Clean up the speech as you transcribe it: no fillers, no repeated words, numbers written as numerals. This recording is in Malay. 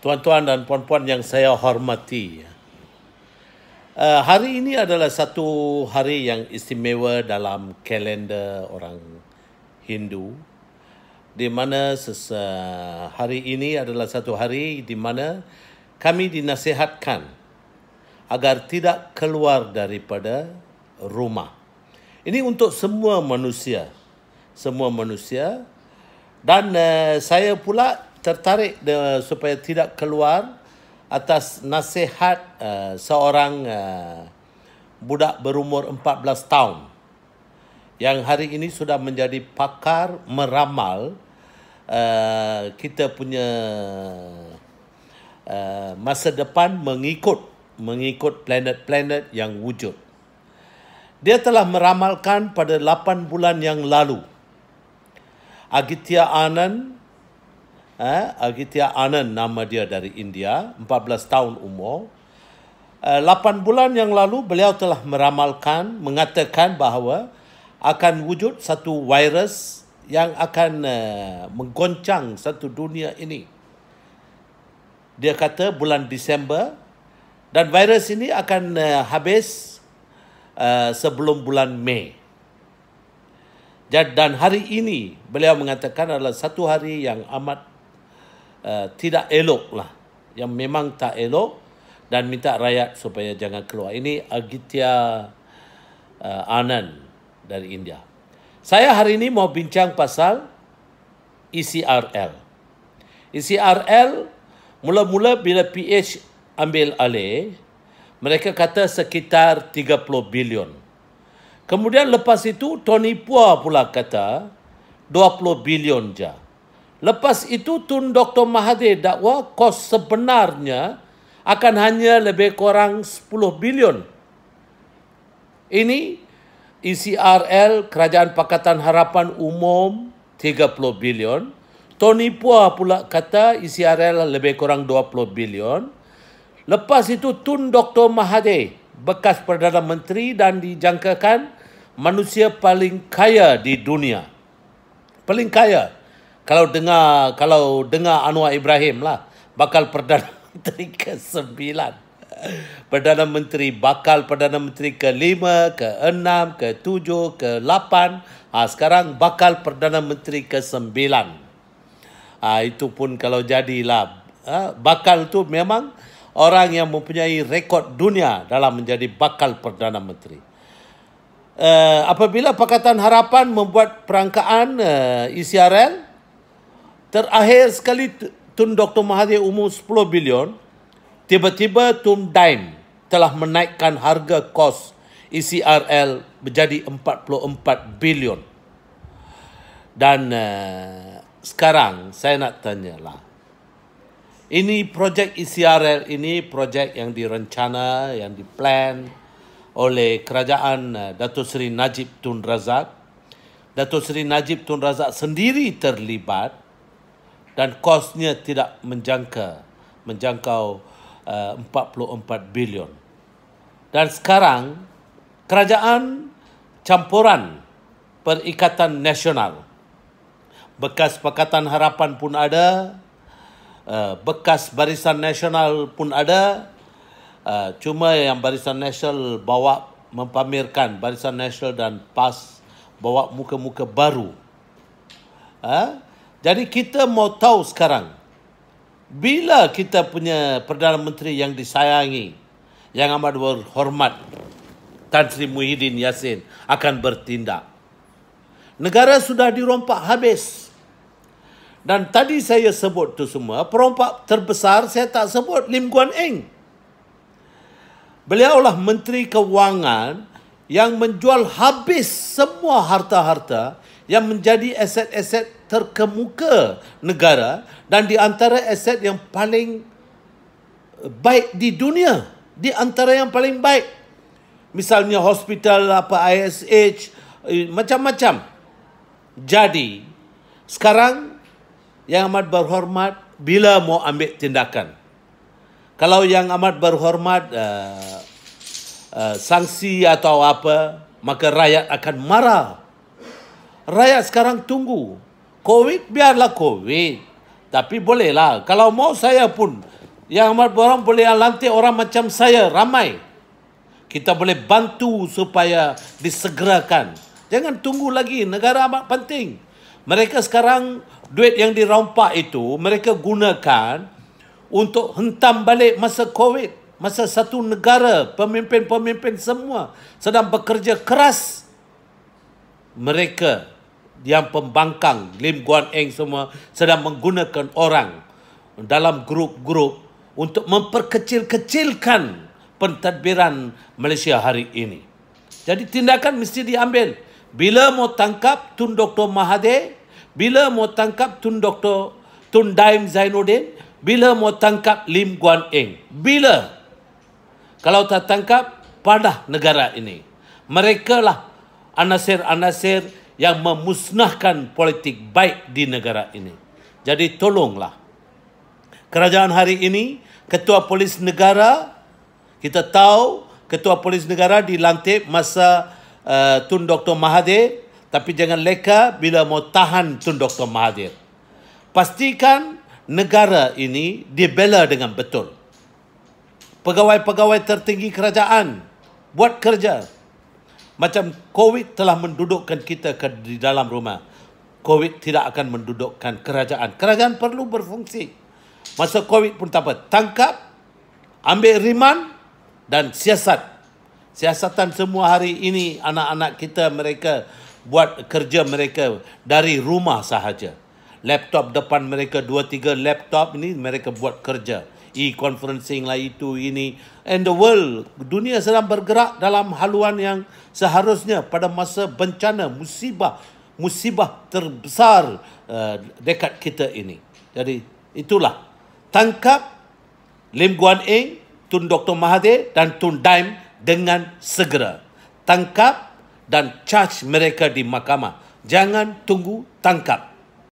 Tuan-tuan dan puan-puan yang saya hormati, hari ini adalah satu hari yang istimewa dalam kalender orang Hindu, di mana hari ini adalah satu hari di mana kami dinasihatkan agar tidak keluar daripada rumah. Ini untuk semua manusia, dan saya pula tertarik supaya tidak keluar atas nasihat seorang budak berumur 14 tahun yang hari ini sudah menjadi pakar meramal kita punya masa depan mengikut planet-planet yang wujud. Dia telah meramalkan pada 8 bulan yang lalu. Agitya Anand nama dia dari India, 14 tahun umur. 8 bulan yang lalu beliau telah mengatakan bahawa akan wujud satu virus yang akan menggoncang satu dunia ini. Dia kata bulan Disember, dan virus ini akan habis sebelum bulan Mei. Dan hari ini beliau mengatakan adalah satu hari yang amat tidak elok lah, yang memang tak elok, dan minta rakyat supaya jangan keluar. Ini Agitya Anand dari India. Saya hari ini mau bincang pasal ECRL. ECRL mula-mula bila PH ambil alih, mereka kata sekitar 30 bilion. Kemudian lepas itu Tony Pua pula kata 20 bilion je. Lepas itu Tun Dr. Mahathir dakwa kos sebenarnya akan hanya lebih kurang 10 bilion. Ini ECRL, Kerajaan Pakatan Harapan Umum, 30 bilion. Tony Pua pula kata ECRL lebih kurang 20 bilion. Lepas itu Tun Dr. Mahathir, bekas Perdana Menteri dan dijangkakan manusia paling kaya di dunia. Paling kaya. Kalau dengar Anwar Ibrahim lah, bakal Perdana Menteri ke-9. Bakal Perdana Menteri ke-5, ke-6, ke-7, ke-8. Sekarang bakal Perdana Menteri ke-9. Itu pun kalau jadilah. Bakal tu memang orang yang mempunyai rekod dunia dalam menjadi bakal Perdana Menteri. Apabila Pakatan Harapan membuat perangkaan ECRL, terakhir sekali Tun Dr. Mahathir umur 10 bilion, tiba-tiba Tun Daim telah menaikkan harga kos ECRL menjadi 44 bilion. Dan sekarang saya nak tanyalah, ini projek ECRL ini projek yang direncana, yang diplan oleh kerajaan Datuk Seri Najib Tun Razak. Datuk Seri Najib Tun Razak sendiri terlibat dan kosnya tidak menjangkau 44 bilion. Dan sekarang kerajaan campuran Perikatan Nasional, bekas Pakatan Harapan pun ada, bekas Barisan Nasional pun ada. Cuma yang Barisan Nasional bawa mempamerkan, Barisan Nasional dan PAS bawa muka-muka baru. Jadi kita mau tahu sekarang, bila kita punya Perdana Menteri yang disayangi, yang amat berhormat, Tan Sri Muhyiddin Yassin akan bertindak. Negara sudah dirompak habis. Dan tadi saya sebut tu semua, perompak terbesar saya tak sebut Lim Guan Eng. Beliaulah Menteri Kewangan yang menjual habis semua harta-harta yang menjadi aset-aset terkemuka negara, dan di antara aset yang paling baik di dunia, di antara yang paling baik. Misalnya hospital ISH, macam-macam. Jadi sekarang yang amat berhormat, bila mau ambil tindakan? Kalau yang amat berhormat sanksi atau apa, maka rakyat akan marah. Rakyat sekarang tunggu. Covid biarlah Covid, Tapi bolehlah. Kalau mau saya pun, yang amat orang boleh lantik orang macam saya, ramai. Kita boleh bantu supaya disegerakan. Jangan tunggu lagi, negara amat penting. Mereka sekarang, duit yang dirompak itu, mereka gunakan untuk hentam balik masa COVID. Masa satu negara, pemimpin-pemimpin semua sedang bekerja keras. Mereka yang pembangkang, Lim Guan Eng semua sedang menggunakan orang dalam grup-grup untuk memperkecil-kecilkan pentadbiran Malaysia hari ini. Jadi tindakan mesti diambil. Bila mau tangkap Tun Dr. Mahathir, bila mau tangkap Tun Daim Zainuddin, bila mau tangkap Lim Guan Eng. Bila? Kalau tak tangkap, pada negara ini. Mereka lah anasir-anasir yang memusnahkan politik baik di negara ini. Jadi tolonglah. Kerajaan hari ini, Ketua Polis Negara, kita tahu Ketua Polis Negara dilantik masa Tun Dr. Mahathir, tapi jangan leka bila mau tahan Tun Dr. Mahathir. Pastikan negara ini dibela dengan betul. Pegawai-pegawai tertinggi kerajaan buat kerja. Macam COVID telah mendudukkan kita di dalam rumah. COVID tidak akan mendudukkan kerajaan. Kerajaan perlu berfungsi. Masa COVID pun tak apa. Tangkap, ambil riman dan siasat. Siasatan semua hari ini anak-anak kita mereka buat kerja mereka dari rumah sahaja. Laptop depan mereka 2-3 laptop ini mereka buat kerja. E-conferencing lah itu ini. And the world, dunia sedang bergerak dalam haluan yang seharusnya pada masa bencana, musibah terbesar dekat kita ini. Jadi itulah. Tangkap Lim Guan Eng, Tun Dr. Mahathir dan Tun Daim dengan segera. Tangkap dan charge mereka di mahkamah. Jangan tunggu, tangkap.